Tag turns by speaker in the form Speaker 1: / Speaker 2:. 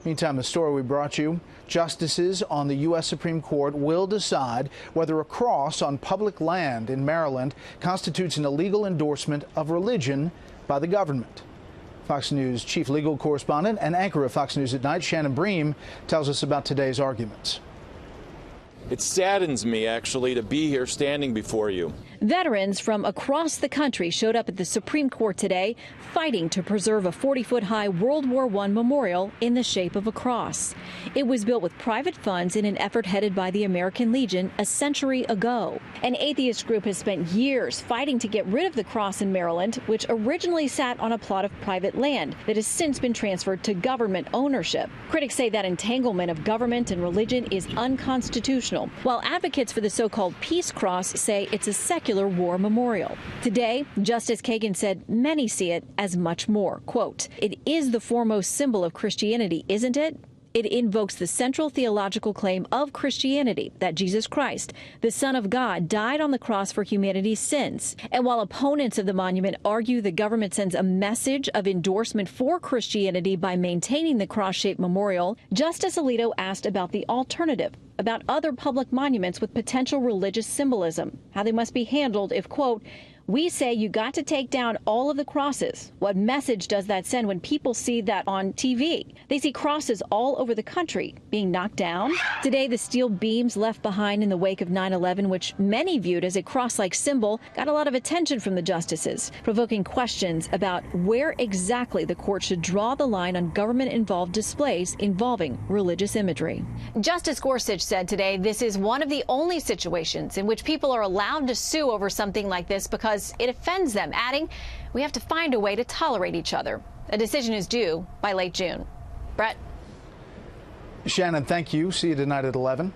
Speaker 1: Meantime, the story we brought you, justices on the U.S. Supreme Court will decide whether a cross on public land in Maryland constitutes an illegal endorsement of religion by the government. Fox News chief legal correspondent and anchor of Fox News at Night, Shannon Bream, tells us about today's arguments.
Speaker 2: It saddens me, actually, to be here standing before you.
Speaker 3: Veterans from across the country showed up at the Supreme Court today, fighting to preserve a 40-foot-high World War I memorial in the shape of a cross. It was built with private funds in an effort headed by the American Legion a century ago. An atheist group has spent years fighting to get rid of the cross in Maryland, which originally sat on a plot of private land that has since been transferred to government ownership. Critics say that entanglement of government and religion is unconstitutional, while advocates for the so-called Peace Cross say it's a secular war memorial. Today, Justice Kagan said many see it as much more. Quote, "It is the foremost symbol of Christianity, isn't it? It invokes the central theological claim of Christianity that Jesus Christ, the Son of God, died on the cross for humanity's sins." And while opponents of the monument argue the government sends a message of endorsement for Christianity by maintaining the cross-shaped memorial, Justice Alito asked about the alternative, about other public monuments with potential religious symbolism, how they must be handled if, quote, "We say you got to take down all of the crosses. What message does that send when people see that on TV? They see crosses all over the country being knocked down." Today, the steel beams left behind in the wake of 9/11, which many viewed as a cross-like symbol, got a lot of attention from the justices, provoking questions about where exactly the court should draw the line on government-involved displays involving religious imagery.
Speaker 4: Justice Gorsuch said today this is one of the only situations in which people are allowed to sue over something like this because it offends them, adding, "We have to find a way to tolerate each other." A decision is due by late June. Brett?
Speaker 1: Shannon, thank you. See you tonight at 11.